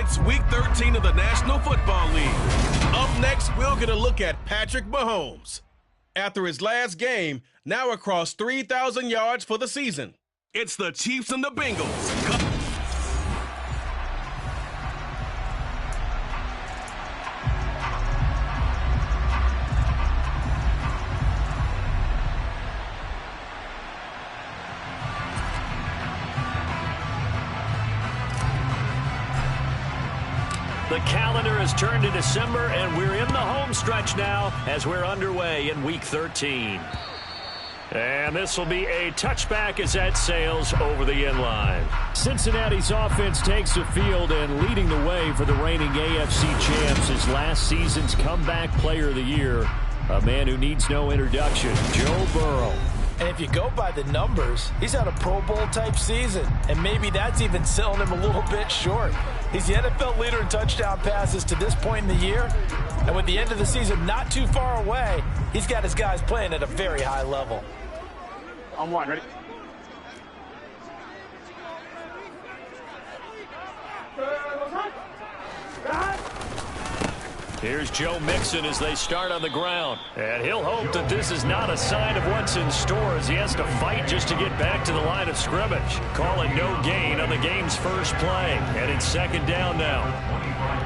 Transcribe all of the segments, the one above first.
It's Week 13 of the National Football League. Up next, we'll get a look at Patrick Mahomes. After his last game, now across 3,000 yards for the season. It's the Chiefs and the Bengals. The calendar has turned to December, and we're in the home stretch now as we're underway in Week 13. And this will be a touchback as that sails over the end line. Cincinnati's offense takes the field, and leading the way for the reigning AFC champs is last season's comeback player of the year, a man who needs no introduction, Joe Burrow. And if you go by the numbers, he's had a Pro Bowl-type season, and maybe that's even selling him a little bit short. He's the NFL leader in touchdown passes to this point in the year, and with the end of the season not too far away, he's got his guys playing at a very high level. On one, ready? Here's Joe Mixon as they start on the ground. And he'll hope that this is not a sign of what's in store as he has to fight just to get back to the line of scrimmage. Calling no gain on the game's first play. And it's second down now.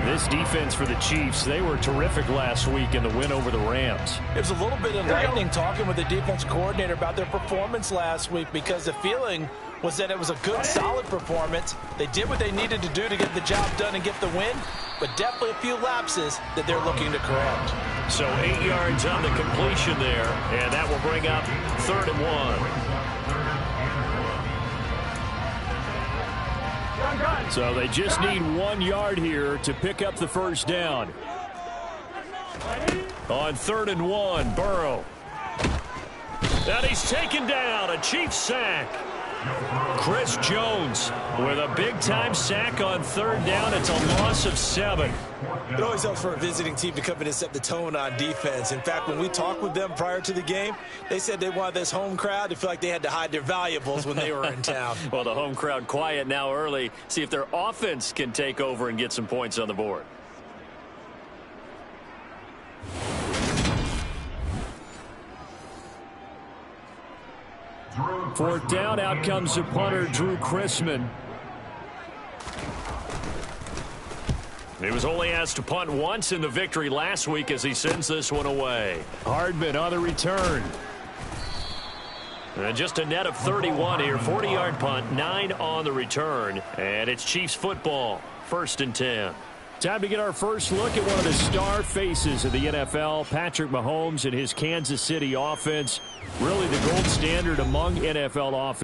This defense for the Chiefs, they were terrific last week in the win over the Rams. It was a little bit enlightening talking with the defense coordinator about their performance last week because the feeling was that it was a good, solid performance. They did what they needed to do to get the job done and get the win, but definitely a few lapses that they're looking to correct. So 8 yards on the completion there, and that will bring up 3rd and 1. So they just need 1 yard here to pick up the first down. On 3rd and 1, Burrow. And he's taken down, a Chiefs sack. Chris Jones with a big-time sack on 3rd down. It's a loss of 7. It always helps for a visiting team to come in and set the tone on defense. In fact, when we talked with them prior to the game, they said they wanted this home crowd to feel like they had to hide their valuables when they were in town. Well, the home crowd quiet now early. See if their offense can take over and get some points on the board. Fourth down, out comes the punter, Drew Chrisman. He was only asked to punt once in the victory last week as he sends this one away. Hardman on the return. And just a net of 31 here, 40-yard punt, 9 on the return. And it's Chiefs football, 1st and 10. Time to get our first look at one of the star faces of the NFL, Patrick Mahomes and his Kansas City offense. Really the gold standard among NFL offense.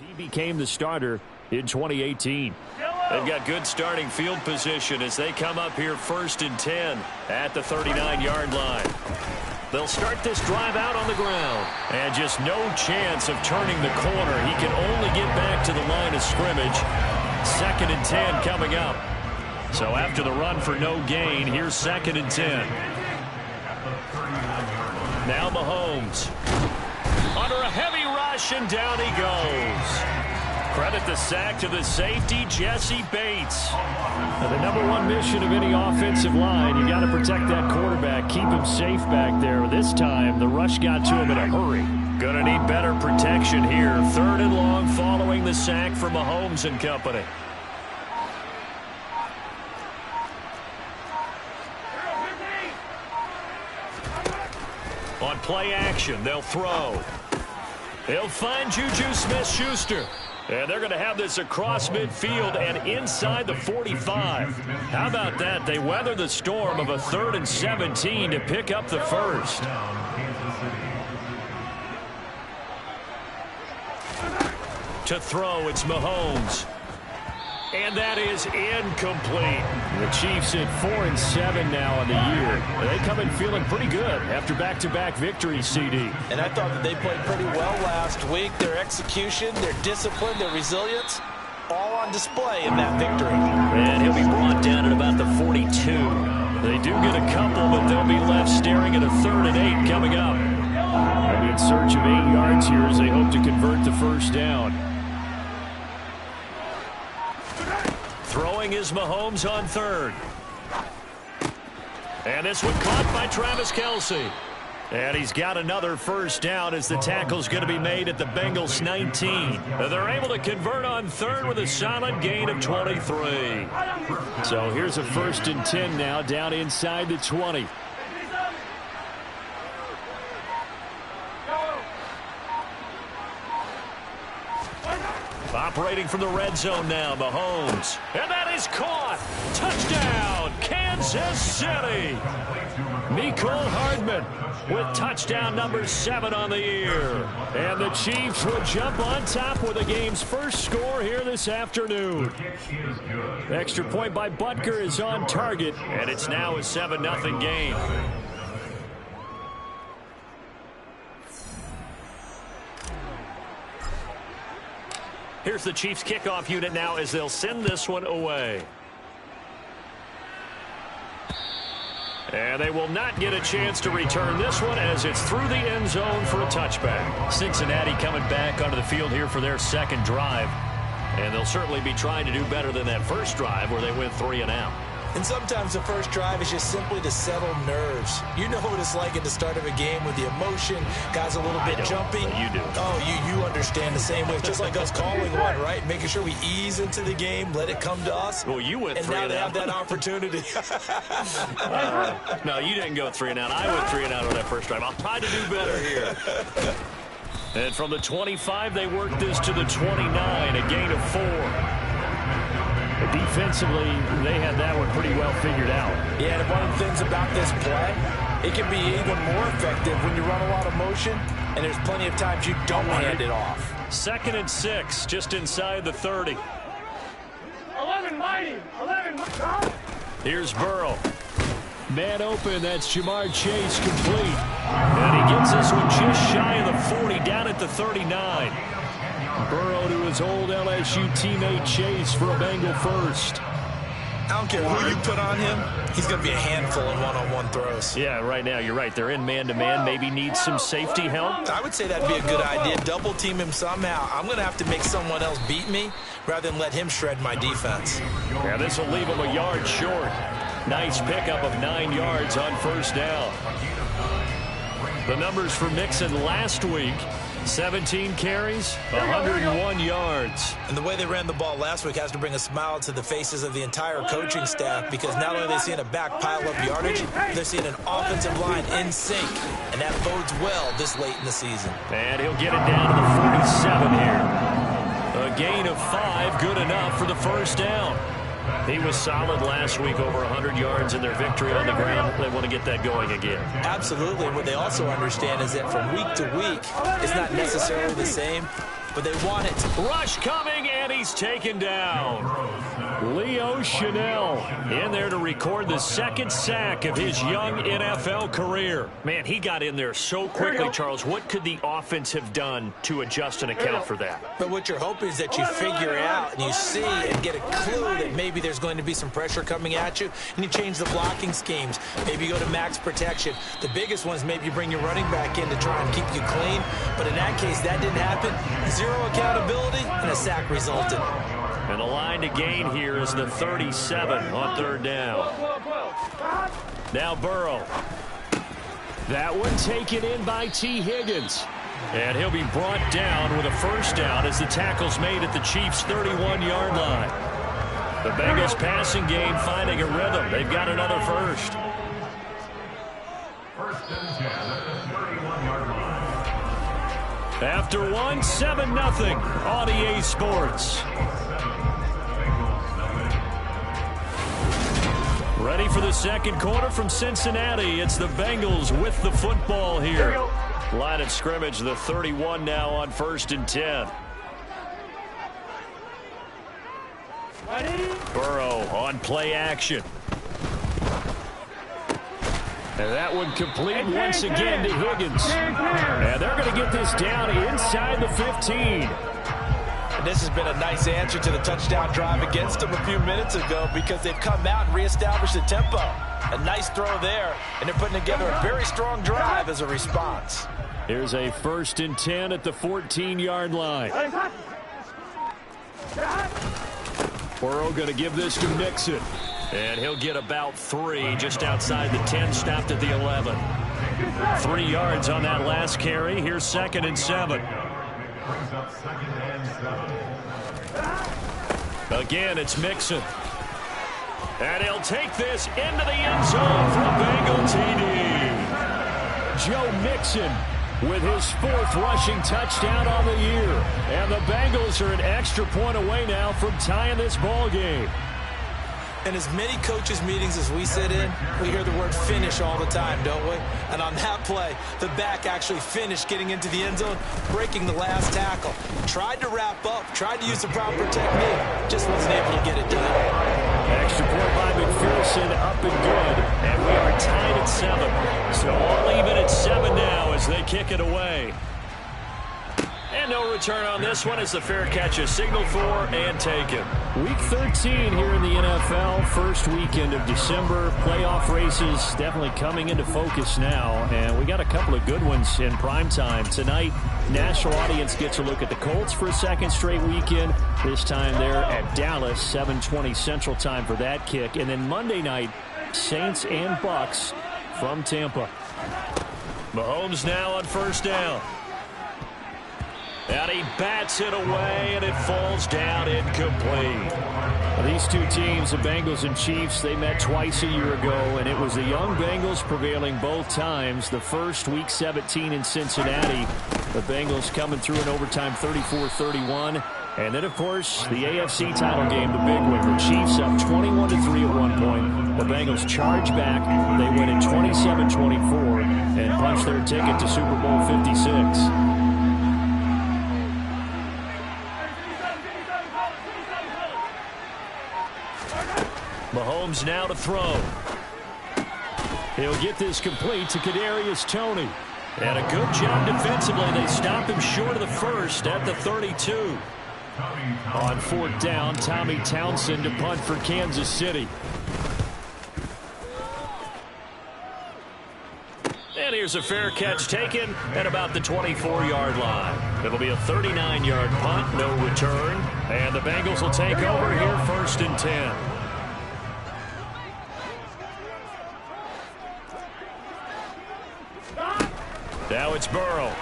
He became the starter in 2018. They've got good starting field position as they come up here 1st and 10 at the 39-yard line. They'll start this drive out on the ground. And just no chance of turning the corner. He can only get back to the line of scrimmage. 2nd and 10 coming up. So after the run for no gain, here's 2nd and 10. Now Mahomes. Under a heavy rush, and down he goes. Credit the sack to the safety, Jesse Bates. Now, the number one mission of any offensive line, you got to protect that quarterback, keep him safe back there. This time, the rush got to him in a hurry. Going to need better protection here. 3rd and long following the sack from Mahomes and company. On play action, they'll throw. They'll find Juju Smith-Schuster. And they're going to have this across midfield and inside the 45. How about that? They weather the storm of a 3rd and 17 to pick up the first. To throw, it's Mahomes. And that is incomplete. The Chiefs at 4-7 now on the year. They come in feeling pretty good after back-to-back victories, CD. And I thought that they played pretty well last week. Their execution, their discipline, their resilience, all on display in that victory. And he'll be brought down at about the 42. They do get a couple, but they'll be left staring at a 3rd and 8 coming up. They'll be in search of 8 yards here as they hope to convert the first down. Throwing is Mahomes on 3rd. And this one caught by Travis Kelce. And he's got another first down as the tackle's going to be made at the Bengals 19. And they're able to convert on 3rd with a solid gain of 23. So here's a 1st and 10 now down inside the 20. Operating from the red zone now, Mahomes. And that is caught. Touchdown, Kansas City. Mecole Hardman with touchdown number 7 on the year. And the Chiefs will jump on top with the game's first score here this afternoon. Extra point by Butker is on target, and it's now a 7-0 game. Here's the Chiefs kickoff unit now as they'll send this one away. And they will not get a chance to return this one as it's through the end zone for a touchback. Cincinnati coming back onto the field here for their 2nd drive. And they'll certainly be trying to do better than that first drive where they went 3 and out. And sometimes the first drive is just simply to settle nerves. You know what it's like at the start of a game with the emotion, guys a little bit jumpy. You do. Oh, you understand the same way. It's just like us calling one, right? Making sure we ease into the game, let it come to us. Well, you went 3 and out. And now they have that opportunity. No, you didn't go 3 and out. I went 3 and out on that first drive. I'll try to do better here. And from the 25, they work this to the 29, a gain of 4. Defensively, they had that one pretty well figured out. Yeah, and one of the things about this play, it can be even more effective when you run a lot of motion, and there's plenty of times you don't hand it off. 2nd and 6, just inside the 30. 11 mighty. 11 mighty. Here's Burrow. Man open, that's Jamar Chase complete. And he gets this one just shy of the 40, down at the 39. Burrow to his old LSU teammate Chase for a Bengal first. I don't care who you put on him, he's going to be a handful in one-on-one throws. Yeah, right now, you're right. They're in man-to-man, maybe needs some safety help. I would say that'd be a good idea. Double team him somehow. I'm going to have to make someone else beat me rather than let him shred my defense. Yeah, this will leave him a yard short. Nice pickup of 9 yards on first down. The numbers for Mixon last week. 17 carries, 101 yards. And the way they ran the ball last week has to bring a smile to the faces of the entire coaching staff, because not only are they seeing a back pile up yardage, they're seeing an offensive line in sync, and that bodes well this late in the season. And he'll get it down to the 47 here. A gain of 5, good enough for the first down. He was solid last week, over 100 yards in their victory on the ground. They want to get that going again. Absolutely. And what they also understand is that from week to week, it's not necessarily the same. but they want it. Rush coming, and he's taken down. Leo Chanel in there to record the second sack of his young NFL career. Man, he got in there so quickly, Charles. What could the offense have done to adjust and account for that? But what you're hoping is that you figure it out and you see and get a clue that maybe there's going to be some pressure coming at you, and you change the blocking schemes. Maybe you go to max protection. The biggest one is maybe you bring your running back in to try and keep you clean. But in that case, that didn't happen. Zero accountability, and a sack resulted. And the line to gain here is the 37 on third down. Now Burrow. That one taken in by T. Higgins. And he'll be brought down with a first down as the tackle's made at the Chiefs' 31-yard line. The Bengals passing game finding a rhythm. They've got another first. First and 10 at the 31-yard line. After one, 7-0 on EA Sports. Ready for the second quarter from Cincinnati. It's the Bengals with the football here. Line of scrimmage, the 31 now on 1st and 10. Burrow on play action. And that one complete once again to Higgins. And they're going to get this down inside the 15. And this has been a nice answer to the touchdown drive against them a few minutes ago because they've come out and reestablished the tempo. A nice throw there, and they're putting together a very strong drive as a response. Here's a 1st and 10 at the 14-yard line. Burrow going to give this to Mixon. And he'll get about 3 just outside the 10, stopped at the 11. 3 yards on that last carry. Here's 2nd and 7. Brings up 2nd and 7. Again, it's Mixon. And he'll take this into the end zone for a Bengal TD. Joe Mixon with his 4th rushing touchdown on the year. And the Bengals are an extra point away now from tying this ball game. In as many coaches' meetings as we sit in, we hear the word finish all the time, don't we? And on that play, the back actually finished getting into the end zone, breaking the last tackle. Tried to wrap up, tried to use the proper technique, just wasn't able to get it done. Extra point by McPherson, up and good. And we are tied at 7. So all even at 7 now as they kick it away. And no return on this one as the fair catch is signaled for and taken. Week 13 here in the NFL. First weekend of December. Playoff races definitely coming into focus now. And we got a couple of good ones in prime time. Tonight, national audience gets a look at the Colts for a second straight weekend. This time they're at Dallas, 7:20 Central Time for that kick. And then Monday night, Saints and Bucks from Tampa. Mahomes now on first down. And he bats it away, and it falls down incomplete. These two teams, the Bengals and Chiefs, they met twice a year ago, and it was the young Bengals prevailing both times. The first, Week 17 in Cincinnati, the Bengals coming through in overtime 34-31. And then, of course, the AFC title game, the big one. The Chiefs up 21-3 at one point. The Bengals charge back. They win at 27-24 and punch their ticket to Super Bowl 56. Mahomes now to throw. He'll get this complete to Kadarius Toney. And a good job defensively. They stop him short of the first at the 32. On 4th down, Tommy Townsend to punt for Kansas City. And here's a fair catch taken at about the 24-yard line. It'll be a 39-yard punt, no return. And the Bengals will take over here 1st and 10. Now it's Burrow.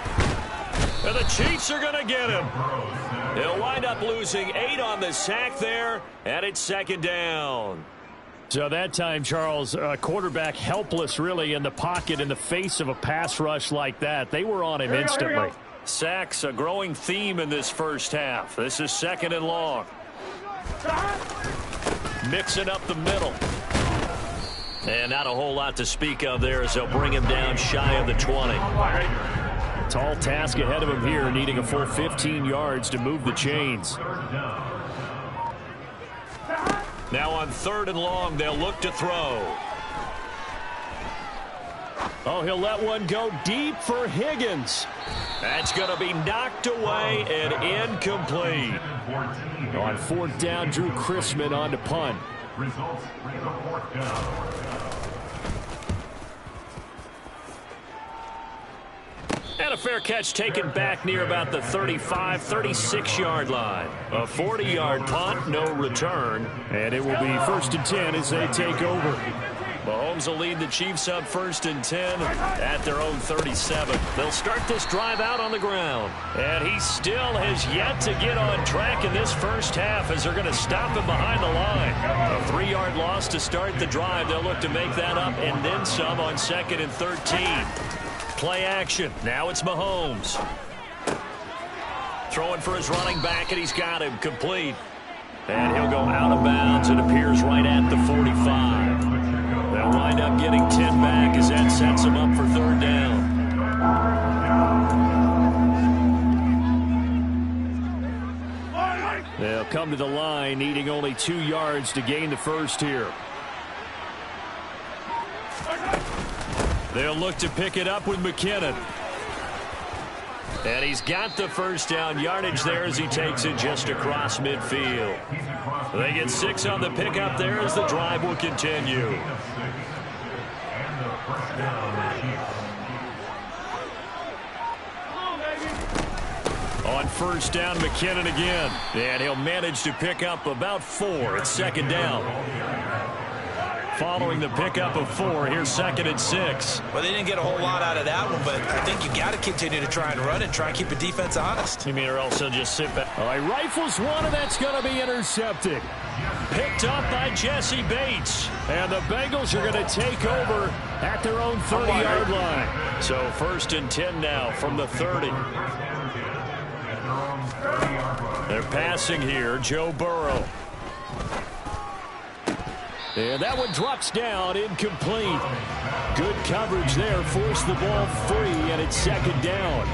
And the Chiefs are going to get him. They'll wind up losing 8 on the sack there, and it's 2nd down. So that time, Charles, quarterback helpless really in the pocket in the face of a pass rush like that. They were on him instantly. Sacks, a growing theme in this first half. This is 2nd and long. Mixing up the middle. And not a whole lot to speak of there as they'll bring him down shy of the 20. Tall task ahead of him here, needing a full 15 yards to move the chains. Now on 3rd and long, they'll look to throw. Oh, he'll let one go deep for Higgins. That's going to be knocked away and incomplete. On 4th down, Drew Chrisman on to punt. Results, 4th down. And a fair catch taken back near about the 35, 36-yard line. A 40-yard punt, no return. And it will be 1st and 10 as they take over. Mahomes will lead the Chiefs up 1st and 10 at their own 37. They'll start this drive out on the ground. And he still has yet to get on track in this first half as they're going to stop him behind the line. A 3-yard loss to start the drive. They'll look to make that up and then some on 2nd and 13. Play action. Now it's Mahomes. Throwing for his running back, and he's got him complete. And he'll go out of bounds. It appears right at the 45. They'll wind up getting 10 back as that sets them up for 3rd down. They'll come to the line, needing only 2 yards to gain the first here. They'll look to pick it up with McKinnon. And he's got the first down yardage there as he takes it just across midfield. They get 6 on the pickup there as the drive will continue. On 1st down, McKinnon again. And he'll manage to pick up about 4. It's 2nd down. Following the pickup of 4, here's 2nd and 6. Well, they didn't get a whole lot out of that one, but I think you got to continue to try and run and try and keep the defense honest. You mean, or else he'll just sit back. All right, rifles one, and that's going to be intercepted. Picked up by Jesse Bates. And the Bengals are going to take over at their own 30-yard line. So 1st and 10 now from the 30. They're passing here, Joe Burrow. And that one drops down, incomplete. Good coverage there, forced the ball free, and it's 2nd down.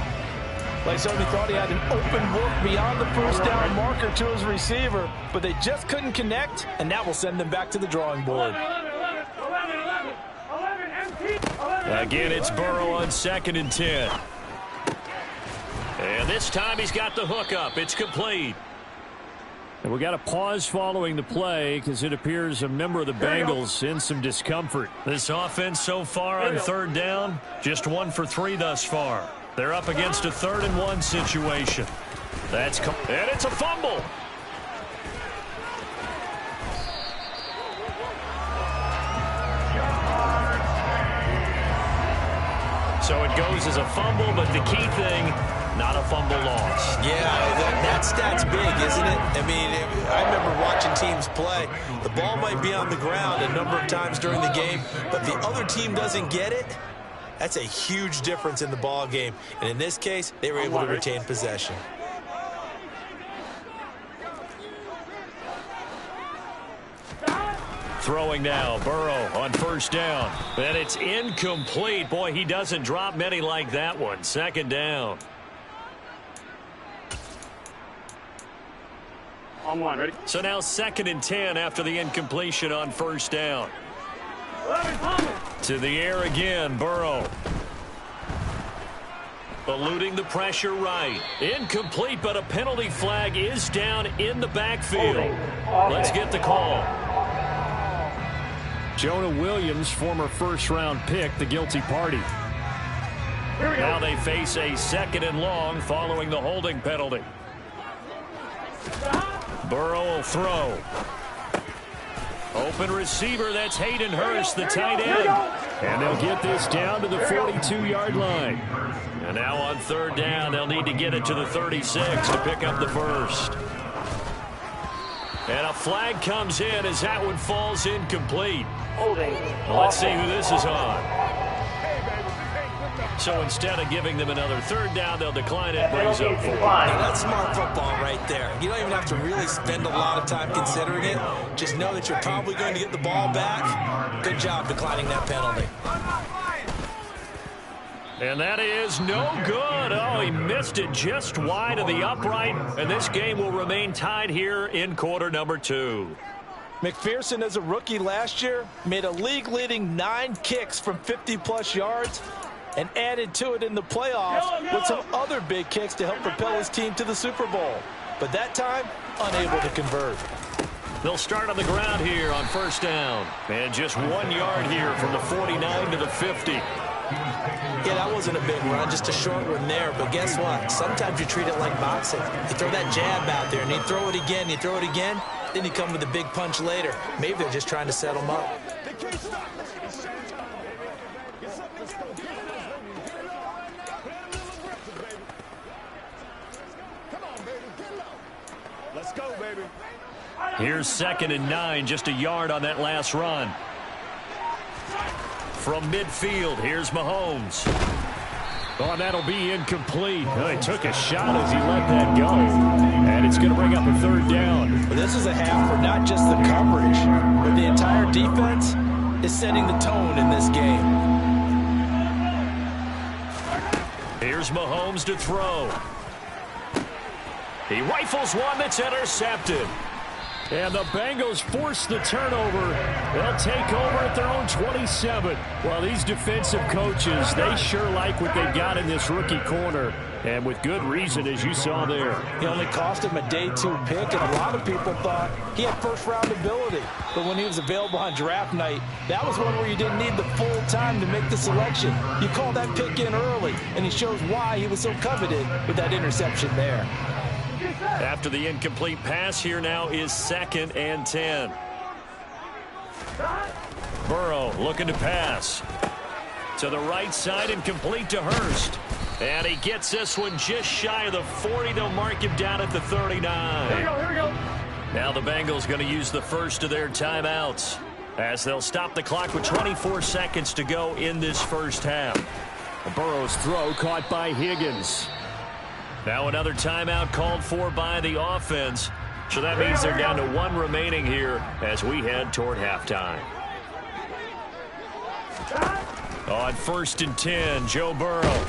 They certainly thought he had an open look beyond the 1st down marker to his receiver, but they just couldn't connect, and that will send them back to the drawing board. Again, it's Burrow on 2nd and 10. And this time he's got the hook up. It's complete. And we got a pause following the play because it appears a member of the Bengals in some discomfort. This offense so far on 3rd down, just 1 for 3 thus far. They're up against a 3rd and 1 situation. And it's a fumble. So it goes as a fumble, but the key thing, not a fumble loss. Yeah, that stat's big, isn't it? I mean, I remember watching teams play. The ball might be on the ground a number of times during the game, but the other team doesn't get it. That's a huge difference in the ball game. And in this case, they were able to retain possession. Throwing now, Burrow on 1st down. And it's incomplete. Boy, he doesn't drop many like that one. 2nd down. On 1, ready? So now 2nd and 10 after the incompletion on 1st down. To the air again, Burrow. Eluding the pressure right. Incomplete, but a penalty flag is down in the backfield. Let's get the call. Jonah Williams, former 1st-round pick, the guilty party. Now they face a 2nd and long following the holding penalty. Burrow will throw. Open receiver, that's Hayden Hurst, the tight end. And they'll get this down to the 42-yard line. And now on 3rd down, they'll need to get it to the 36 to pick up the first. And a flag comes in as that one falls incomplete. Let's see who this is on. So instead of giving them another 3rd down, they'll decline it. Brings up 4. Now that's smart football right there. You don't even have to really spend a lot of time considering it. Just know that you're probably going to get the ball back. Good job declining that penalty. And that is no good. Oh, he missed it just wide of the upright. And this game will remain tied here in quarter number 2. McPherson, as a rookie last year, made a league-leading 9 kicks from 50-plus yards and added to it in the playoffs with some other big kicks to help propel his team to the Super Bowl. But that time, unable to convert. They'll start on the ground here on first down. And just 1 yard here from the 49 to the 50. Yeah, that wasn't a big run, just a short one there. But guess what? Sometimes you treat it like boxing. You throw that jab out there, and you throw it again, then you come with a big punch later. Maybe they're just trying to set them up. Let's go, baby. Here's 2nd and 9, just a yard on that last run. From midfield, here's Mahomes. Oh, and that'll be incomplete. Well, he took a shot as he let that go. And it's going to bring up a 3rd down. Well, this is a half where not just the coverage, but the entire defense is setting the tone in this game. Here's Mahomes to throw. He rifles one that's intercepted. And the Bengals force the turnover. They'll take over at their own 27. Well, these defensive coaches, they sure like what they've got in this rookie corner. And with good reason, as you saw there. He only cost him a day 2 pick, and a lot of people thought he had first-round ability. But when he was available on draft night, that was one where you didn't need the full time to make the selection. You called that pick in early, and he shows why he was so coveted with that interception there. After the incomplete pass, here now is 2nd and 10. Burrow looking to pass. To the right side and complete to Hurst. And he gets this one just shy of the 40. They'll mark him down at the 39. Here we go. Now the Bengals going to use the first of their timeouts as they'll stop the clock with 24 seconds to go in this first half. Burrow's throw caught by Higgins. Now another timeout called for by the offense. So that means they're down to 1 remaining here as we head toward halftime. On 1st and 10, Joe Burrow.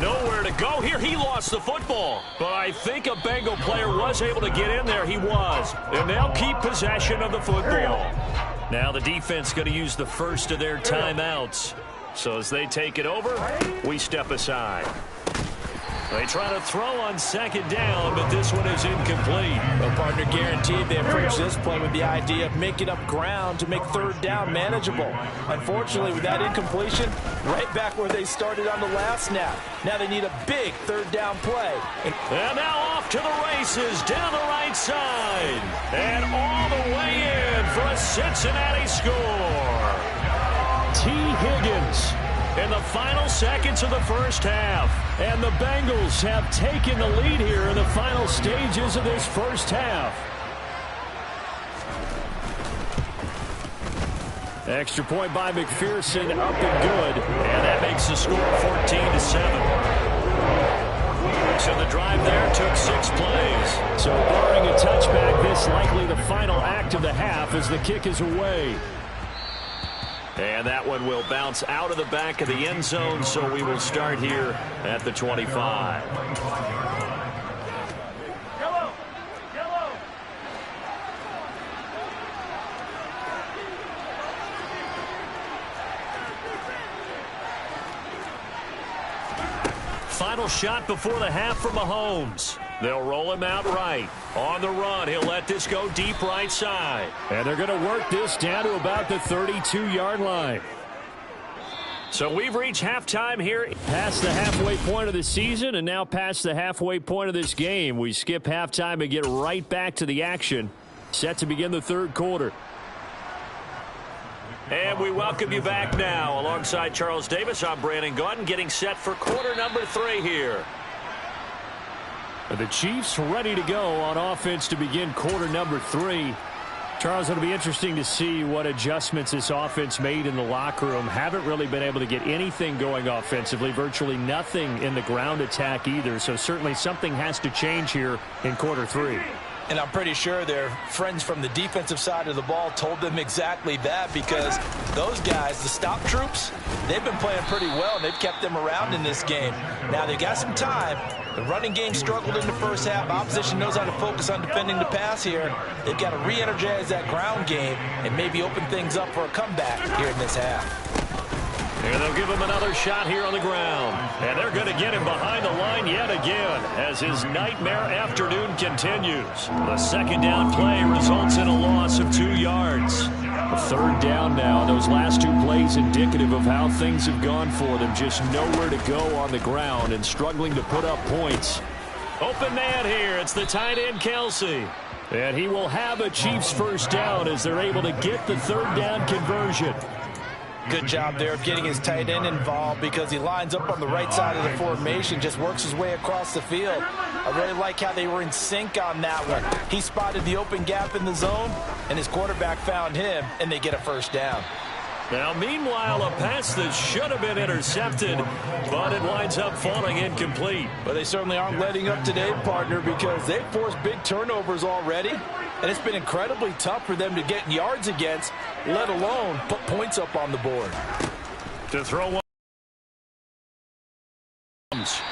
Nowhere to go here. He lost the football. But I think a Bengal player was able to get in there. He was. And they'll keep possession of the football. Now the defense going to use the first of their timeouts. So as they take it over, we step aside. They try to throw on 2nd down, but this one is incomplete. Well, partner, guaranteed they approach this play with the idea of making up ground to make 3rd down manageable. Unfortunately, with that incompletion, right back where they started on the last snap. Now they need a big 3rd down play. And now off to the races down the right side. And all the way in for a Cincinnati score. T. Higgins in the final seconds of the first half. And the Bengals have taken the lead here in the final stages of this first half. Extra point by McPherson, up and good. And that makes the score 14-7. So the drive there took 6 plays. So barring a touchback, this likely the final act of the half as the kick is away. And that one will bounce out of the back of the end zone, so we will start here at the 25. Yellow. Yellow. Final shot before the half from Mahomes. They'll roll him out right. On the run, he'll let this go deep right side. And they're going to work this down to about the 32-yard line. So we've reached halftime here. Past the halfway point of the season and now past the halfway point of this game. We skip halftime and get right back to the action. Set to begin the 3rd quarter. And we welcome you back now. Alongside Charles Davis, I'm Brandon Gaudin, getting set for quarter number 3 here. The Chiefs ready to go on offense to begin quarter number 3. Charles, it'll be interesting to see what adjustments this offense made in the locker room. Haven't really been able to get anything going offensively, virtually nothing in the ground attack either. So certainly something has to change here in quarter 3. And I'm pretty sure their friends from the defensive side of the ball told them exactly that, because those guys, the stop troops, they've been playing pretty well, and they've kept them around in this game. Now, they got some time. The running game struggled in the first half. Opposition knows how to focus on defending the pass here. They've got to re-energize that ground game and maybe open things up for a comeback here in this half. And they'll give him another shot here on the ground. And they're going to get him behind the line yet again as his nightmare afternoon continues. The second down play results in a loss of 2 yards. A third down now. Those last 2 plays indicative of how things have gone for them. Just nowhere to go on the ground and struggling to put up points. Open man here. It's the tight end, Kelce. And he will have a Chiefs first down as they're able to get the third down conversion. Good job there of getting his tight end involved, because he lines up on the right side of the formation, just works his way across the field. I really like how they were in sync on that one. He spotted the open gap in the zone, and his quarterback found him, and they get a first down. Now, meanwhile, a pass that should have been intercepted, but it winds up falling incomplete. But they certainly aren't letting up today, partner, because they've forced big turnovers already, and it's been incredibly tough for them to get yards against, let alone put points up on the board. To throw one.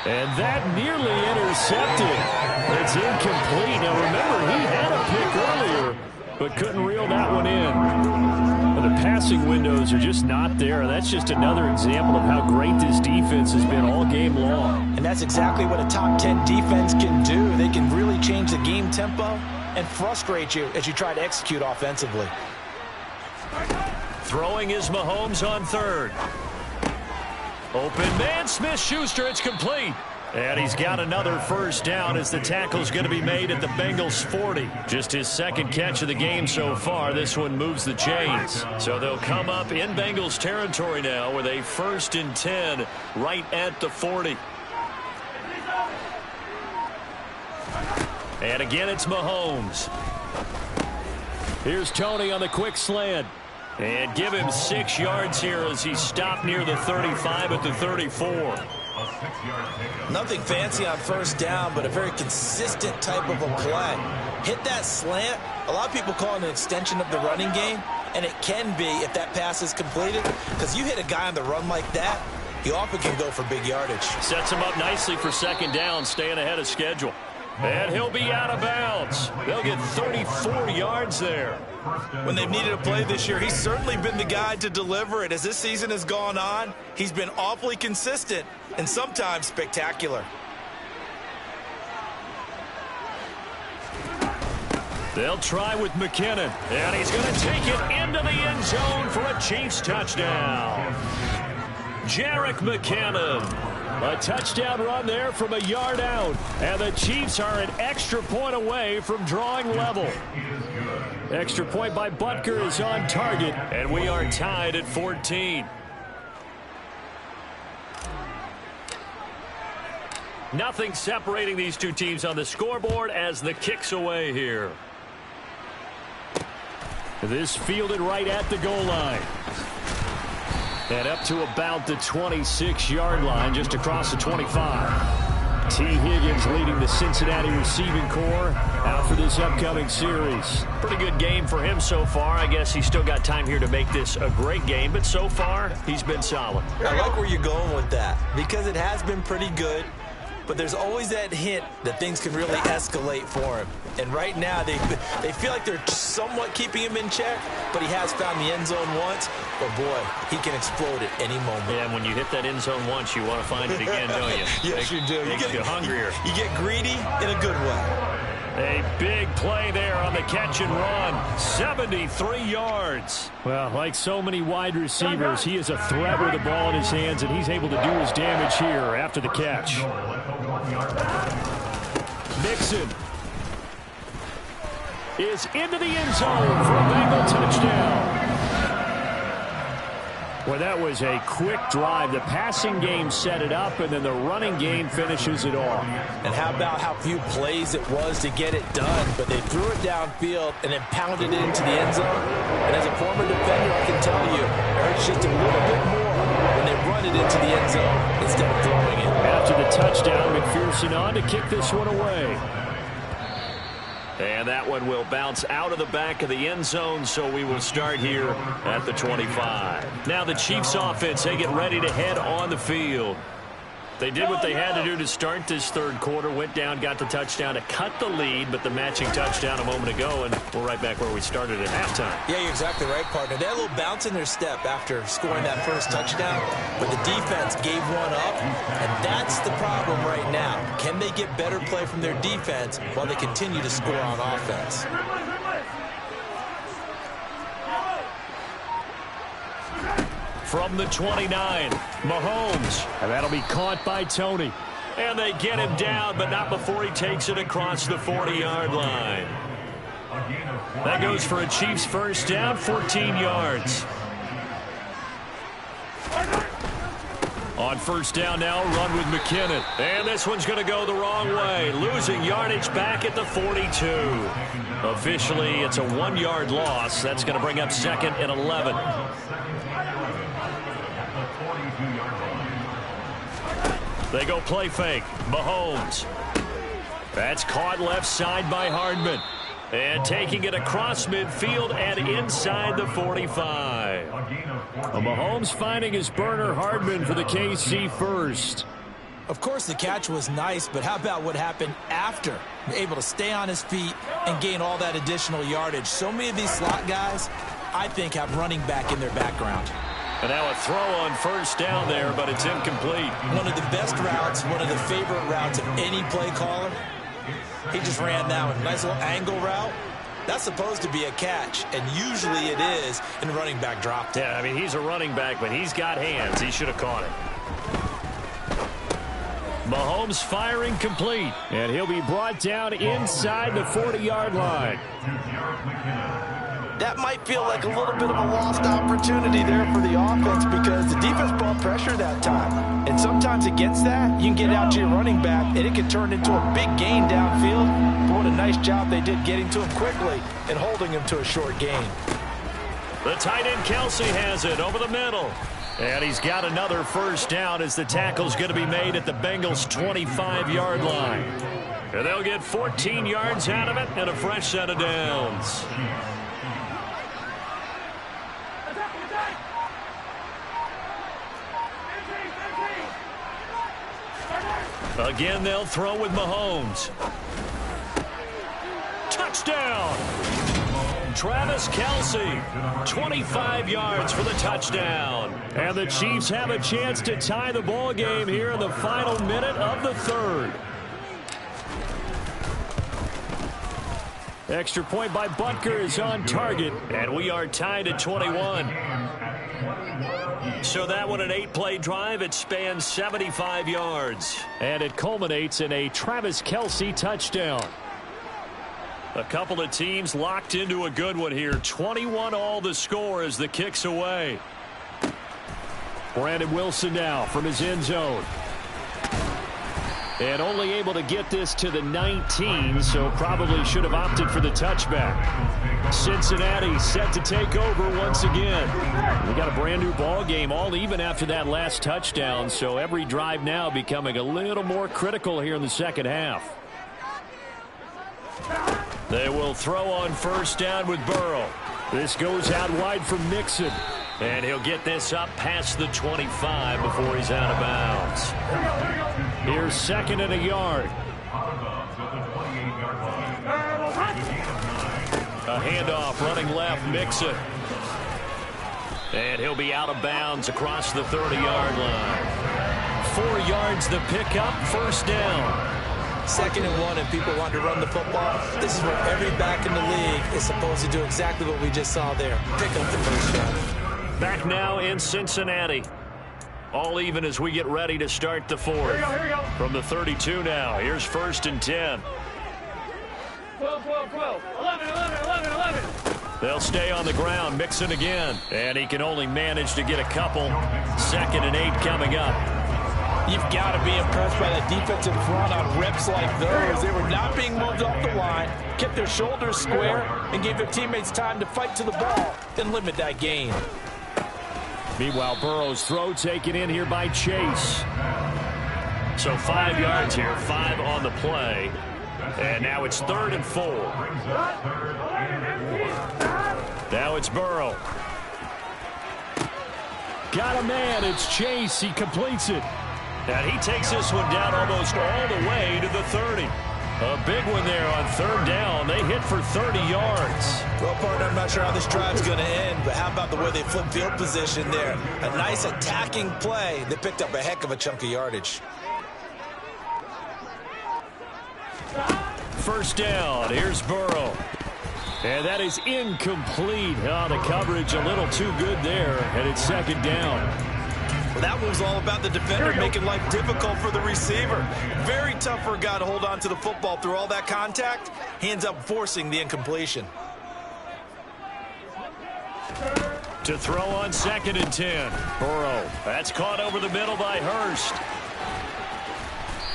And that nearly intercepted. It's incomplete. Now, remember, he had a pick earlier, but couldn't reel that one in. The passing windows are just not there. That's just another example of how great this defense has been all game long. And that's exactly what a top 10 defense can do. They can really change the game tempo and frustrate you as you try to execute offensively. Throwing is Mahomes on third. Open man, Smith-Schuster, it's complete. And he's got another first down as the tackle's going to be made at the Bengals 40. Just his second catch of the game so far. This one moves the chains. So they'll come up in Bengals territory now with a 1st and 10 right at the 40. And again, it's Mahomes. Here's Tony on the quick slant. And give him 6 yards here as he stopped near the 35 at the 34. Nothing fancy on first down, but a very consistent type of a play. Hit that slant. A lot of people call it an extension of the running game, and it can be if that pass is completed, because you hit a guy on the run like that, he often can go for big yardage. Sets him up nicely for second down, staying ahead of schedule. And he'll be out of bounds. They'll get 34 yards there. When they've needed a play this year, he's certainly been the guy to deliver it. As this season has gone on, he's been awfully consistent and sometimes spectacular. They'll try with McKinnon, and he's going to take it into the end zone for a Chiefs touchdown. Jerick McKinnon. A touchdown run there from a yard out, and the Chiefs are an extra point away from drawing level. Extra point by Butker is on target, and we are tied at 14. Nothing separating these two teams on the scoreboard as the kick's away here. This fielded right at the goal line. And up to about the 26-yard line, just across the 25. T. Higgins leading the Cincinnati receiving corps out for this upcoming series. Pretty good game for him so far. I guess he's still got time here to make this a great game, but so far, he's been solid. I like where you're going with that, because it has been pretty good, but there's always that hint that things can really escalate for him. And right now, they feel like they're somewhat keeping him in check, but he has found the end zone once. But, boy, he can explode at any moment. Yeah, when you hit that end zone once, you want to find it again, don't you? Yes, you do. You get hungrier. You get greedy in a good way. A big play there on the catch and run. 73 yards. Well, like so many wide receivers, he is a threat with the ball in his hands, and he's able to do his damage here after the catch. Mixon is into the end zone for a Bengal touchdown. Well, that was a quick drive. The passing game set it up, and then the running game finishes it off. And how about how few plays it was to get it done, but they threw it downfield and then pounded it into the end zone. And as a former defender, I can tell you, it hurts just a little bit more when they run it into the end zone instead of throwing it. After the touchdown, McPherson on to kick this one away. And that one will bounce out of the back of the end zone, so we will start here at the 25. Now the Chiefs offense, they get ready to head on the field. They did what they had to do to start this third quarter, went down, got the touchdown to cut the lead, but the matching touchdown a moment ago, and we're right back where we started at halftime. Yeah, you're exactly right, partner. They had a little bounce in their step after scoring that first touchdown, but the defense gave one up, and that's the problem right now. Can they get better play from their defense while they continue to score on offense? From the 29, Mahomes. And that'll be caught by Tony. And they get him down, but not before he takes it across the 40-yard line. That goes for a Chiefs first down, 14 yards. On first down now, run with McKinnon. And this one's going to go the wrong way, losing yardage back at the 42. Officially, it's a 1-yard loss. That's going to bring up second and 11. They go play fake. Mahomes. That's caught left side by Hardman. And taking it across midfield and inside the 45. Mahomes finding his burner, Hardman, for the KC first. Of course, the catch was nice, but how about what happened after? Able to stay on his feet and gain all that additional yardage. So many of these slot guys, I think, have running back in their background. And now a throw on first down there, but it's incomplete. One of the best routes, one of the favorite routes of any play caller. He just ran that one. Nice little angle route. That's supposed to be a catch, and usually it is, and the running back dropped it. Yeah, I mean, he's a running back, but he's got hands. He should have caught it. Mahomes firing complete. And he'll be brought down inside the 40-yard line. That might feel like a little bit of a lost opportunity there for the offense because the defense brought pressure that time. And sometimes against that, you can get out to your running back, and it can turn into a big gain downfield. But what a nice job they did getting to him quickly and holding him to a short gain. The tight end Kelsey has it over the middle. And he's got another first down as the tackle's going to be made at the Bengals' 25-yard line. And they'll get 14 yards out of it and a fresh set of downs. Again, they'll throw with Mahomes. Touchdown! Travis Kelsey, 25 yards for the touchdown. And the Chiefs have a chance to tie the ball game here in the final minute of the third. Extra point by Butker is on target. And we are tied at 21. So that one, an 8-play drive. It spans 75 yards. And it culminates in a Travis Kelsey touchdown. A couple of teams locked into a good one here. 21-all the score as the kick's away. Brandon Wilson now from his end zone. And only able to get this to the 19, so probably should have opted for the touchback. Cincinnati set to take over once again. We got a brand new ball game, all even after that last touchdown, so every drive now becoming a little more critical here in the second half. They will throw on first down with Burrow. This goes out wide for Mixon. And he'll get this up past the 25 before he's out of bounds. Here's second and a yard. A handoff running left, Mixon. And he'll be out of bounds across the 30-yard line. 4 yards the pickup, first down. 2nd and 1 and people want to run the football. This is where every back in the league is supposed to do exactly what we just saw there. Pick up the first down. Back now in Cincinnati. All even as we get ready to start the fourth. Here we go. From the 32 now. Here's first and 10. 12, 12, 12. 11, 11, 11, 11. They'll stay on the ground. Mixon again. And he can only manage to get a couple. 2nd and 8 coming up. You've got to be impressed by that defensive front on reps like those. They were not being moved off the line, kept their shoulders square, and gave their teammates time to fight to the ball and limit that gain. Meanwhile, Burrow's throw taken in here by Chase. So 5 yards here, 5 on the play. And now it's 3rd and 4. Now it's Burrow. Got a man. It's Chase. He completes it. And he takes this one down almost all the way to the 30. A big one there on 3rd down. They hit for 30 yards. Well, partner, I'm not sure how this drive's going to end, but how about the way they flip field position there? A nice attacking play. They picked up a heck of a chunk of yardage. 1st down. Here's Burrow. And that is incomplete. Oh, the coverage a little too good there, and it's 2nd down. Well, that was all about the defender making life difficult for the receiver. Very tough for a guy to hold on to the football through all that contact. He ends up forcing the incompletion. To throw on 2nd and 10. Burrow. That's caught over the middle by Hurst.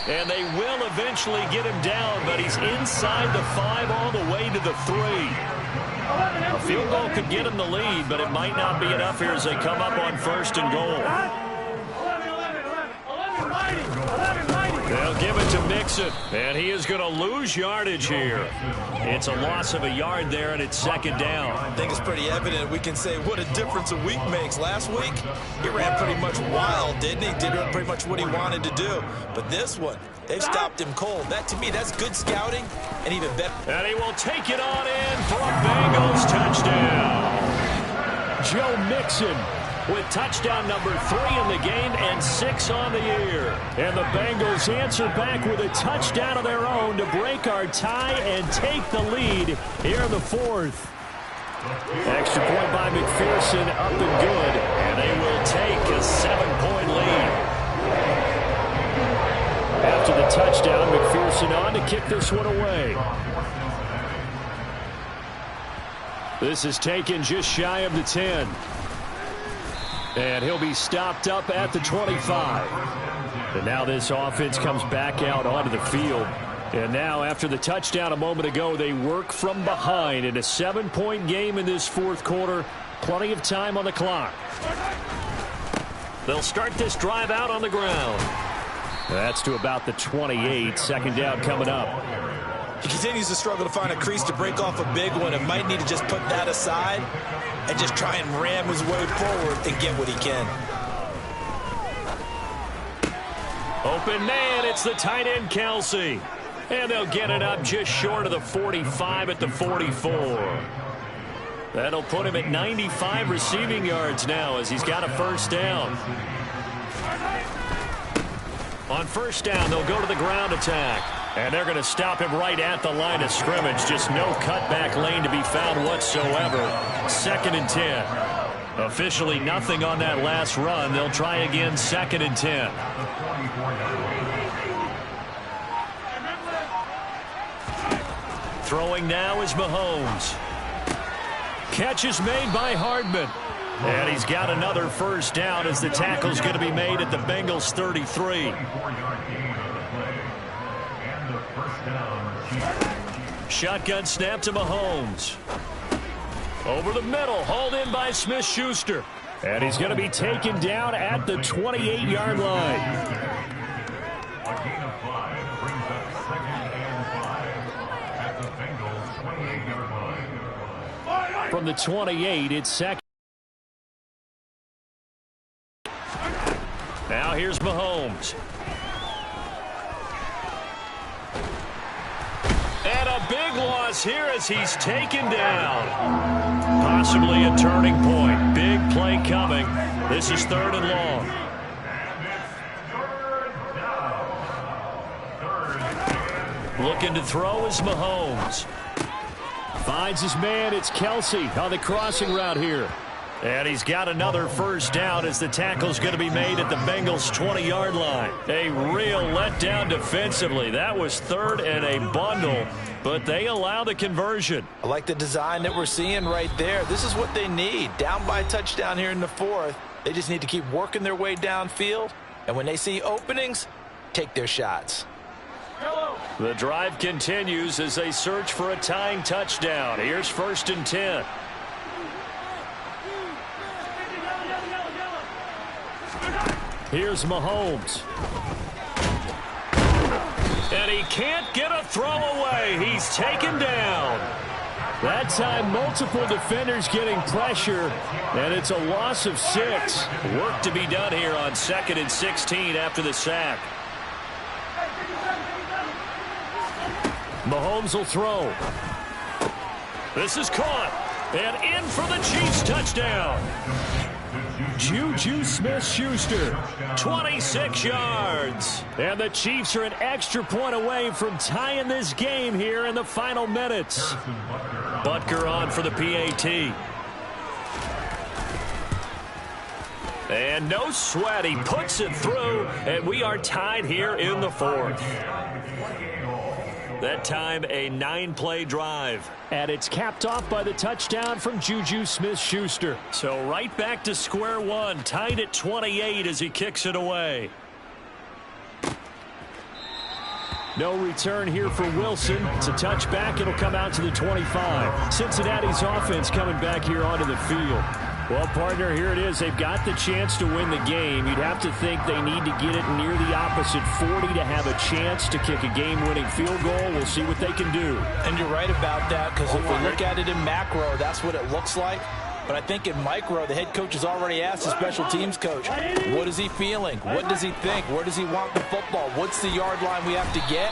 And they will eventually get him down, but he's inside the 5 all the way to the 3. A field goal could get him the lead, but it might not be enough here as they come up on 1st and goal. They'll give it to Mixon, and he is going to lose yardage here. It's a loss of a yard there, and it's 2nd down. I think it's pretty evident. We can say what a difference a week makes. Last week, he ran pretty much wild, didn't he? Did pretty much what he wanted to do. But this one, they've stopped him cold. That, to me, that's good scouting and even better. And he will take it on in for a Bengals touchdown. Joe Mixon with touchdown number 3 in the game and 6 on the year. And the Bengals answer back with a touchdown of their own to break our tie and take the lead here in the 4th. Extra point by McPherson, up and good. And they will take a 7-point lead. After the touchdown, McPherson on to kick this one away. This is taken just shy of the 10. And he'll be stopped up at the 25. And now this offense comes back out onto the field. And now after the touchdown a moment ago, they work from behind in a 7-point game in this 4th quarter. Plenty of time on the clock. They'll start this drive out on the ground. That's to about the 28. 2nd down coming up. He continues to struggle to find a crease to break off a big one and might need to just put that aside and just try and ram his way forward and get what he can. Open man, it's the tight end Kelsey. And they'll get it up just short of the 45 at the 44. That'll put him at 95 receiving yards now as he's got a 1st down. On 1st down, they'll go to the ground attack. And they're going to stop him right at the line of scrimmage. Just no cutback lane to be found whatsoever. 2nd and 10. Officially nothing on that last run. They'll try again 2nd and 10. Throwing now is Mahomes. Catch is made by Hardman. And he's got another 1st down as the tackle's going to be made at the Bengals 33. Shotgun snap to Mahomes. Over the middle, hauled in by Smith-Schuster. And he's going to be taken down at the 28-yard line. A gain of 5 brings up 2nd and 5 at the Bengals 28-yard line. From the 28, it's 2nd. Now here's Mahomes. And a big loss here as he's taken down. Possibly a turning point. Big play coming. This is 3rd and long. Looking to throw is Mahomes. Finds his man. It's Kelsey on the crossing route here. And he's got another 1st down as the tackle's going to be made at the Bengals 20-yard line. A real letdown defensively. That was 3rd and a bundle, but they allow the conversion. I like the design that we're seeing right there. This is what they need. Down by a touchdown here in the 4th. They just need to keep working their way downfield. And when they see openings, take their shots. The drive continues as they search for a tying touchdown. Here's 1st and 10. Here's Mahomes. And And he can't get a throw away. He's taken down. That time, multiple defenders getting pressure, and it's a loss of 6. Work to be done here on 2nd and 16 after the sack. Mahomes will throw. This is caught. And in for the Chiefs touchdown. Juju Smith-Schuster. 26 yards. And the Chiefs are an extra point away from tying this game here in the final minutes. Butker on for the PAT. And no sweat. He puts it through, and we are tied here in the 4th. That time, a 9-play drive. And it's capped off by the touchdown from Juju Smith-Schuster. So right back to square one, tied at 28 as he kicks it away. No return here for Wilson. It's a touchback. It'll come out to the 25. Cincinnati's offense coming back here onto the field. Well, partner, here it is. They've got the chance to win the game. You'd have to think they need to get it near the opposite 40 to have a chance to kick a game-winning field goal. We'll see what they can do. And you're right about that, because if we look at it in macro, that's what it looks like. But I think in micro, the head coach has already asked the special teams coach, what is he feeling? What does he think? Where does he want the football? What's the yard line we have to get?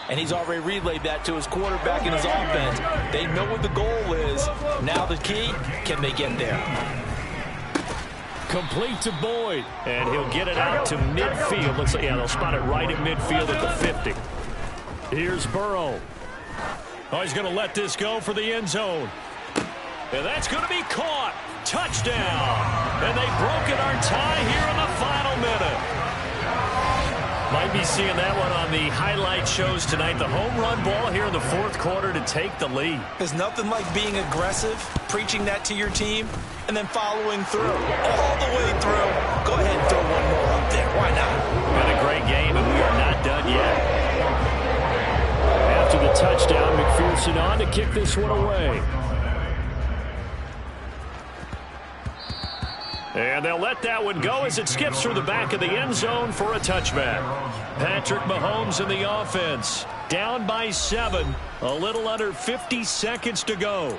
And he's already relayed that to his quarterback and his offense. They know what the goal is. Now the key, can they get there? Complete to Boyd. And he'll get it out to midfield. Looks like, yeah, they'll spot it right at midfield at the 50. Here's Burrow. Oh, he's going to let this go for the end zone. And that's going to be caught. Touchdown. And they've broken our tie here in the final minute. Might be seeing that one on the highlight shows tonight. The home run ball here in the 4th quarter to take the lead. There's nothing like being aggressive, preaching that to your team, and then following through. All the way through. Go ahead and throw one more up there. Why not? Been a great game, and we are not done yet. After the touchdown, McPherson on to kick this one away. And they'll let that one go as it skips through the back of the end zone for a touchback. Patrick Mahomes in the offense. Down by 7. A little under 50 seconds to go.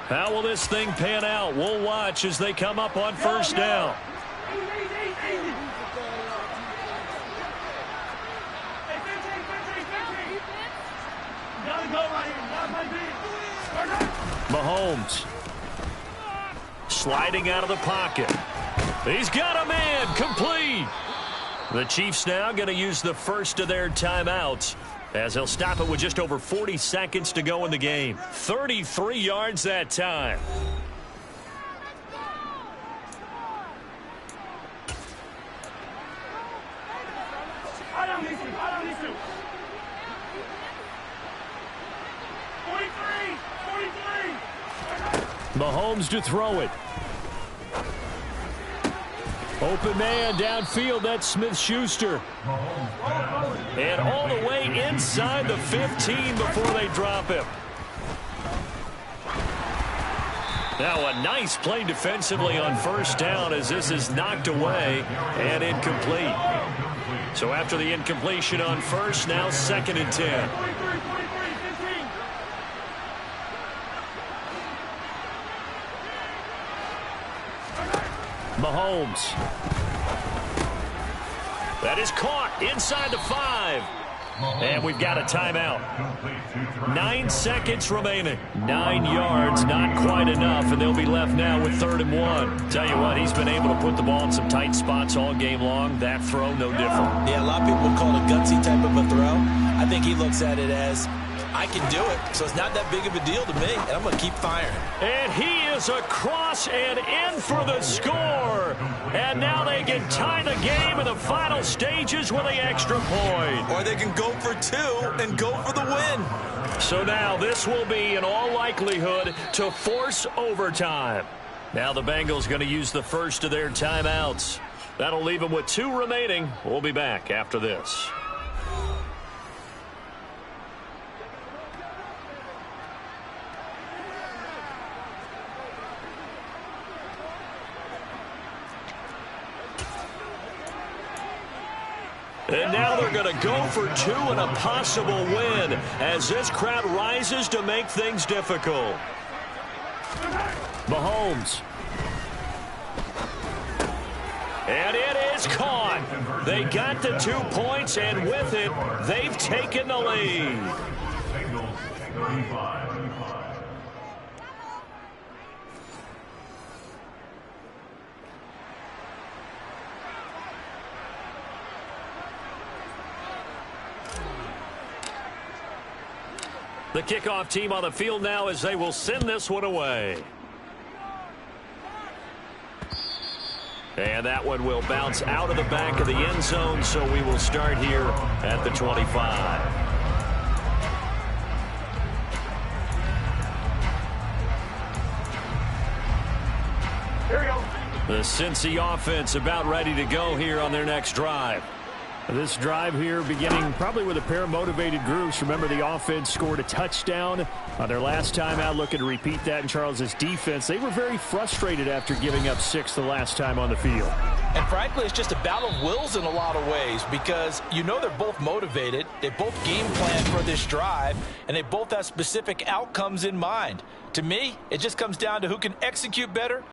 How will this thing pan out? We'll watch as they come up on first down. Mahomes. Sliding out of the pocket. He's got a man. Complete. The Chiefs now going to use the first of their timeouts as they'll stop it with just over 40 seconds to go in the game. 33 yards that time. Mahomes to throw it. Open man downfield. That's Smith-Schuster. And all the way inside the 15 before they drop him. Now a nice play defensively on first down as this is knocked away and incomplete. So after the incompletion on first, now 2nd and 10. Mahomes. That is caught inside the 5. And we've got a timeout. 9 seconds remaining. 9 yards, not quite enough, and they'll be left now with 3rd and 1. Tell you what, he's been able to put the ball in some tight spots all game long. That throw, no different. Yeah, a lot of people would call it a gutsy type of a throw. I think he looks at it as, I can do it, so it's not that big of a deal to me, and I'm going to keep firing. And he is across and in for the score. And now they can tie the game in the final stages with the extra point. Or they can go for 2 and go for the win. So now this will be, in all likelihood, to force overtime. Now the Bengals going to use the first of their timeouts. That'll leave them with 2 remaining. We'll be back after this. And now they're going to go for two and a possible win as this crowd rises to make things difficult. Mahomes. And it is caught. They got the 2 points, and with it, they've taken the lead. Bengals 35. The kickoff team on the field now as they will send this one away. And that one will bounce out of the back of the end zone, so we will start here at the 25. Here we go. The Cincy offense about ready to go here on their next drive. This drive here beginning probably with a pair of motivated groups. Remember, the offense scored a touchdown on their last time out, looking to repeat that in Charles' defense. They were very frustrated after giving up 6 the last time on the field. And frankly, it's just a battle of wills in a lot of ways because you know they're both motivated. They both game plan for this drive, and they both have specific outcomes in mind. To me, it just comes down to who can execute better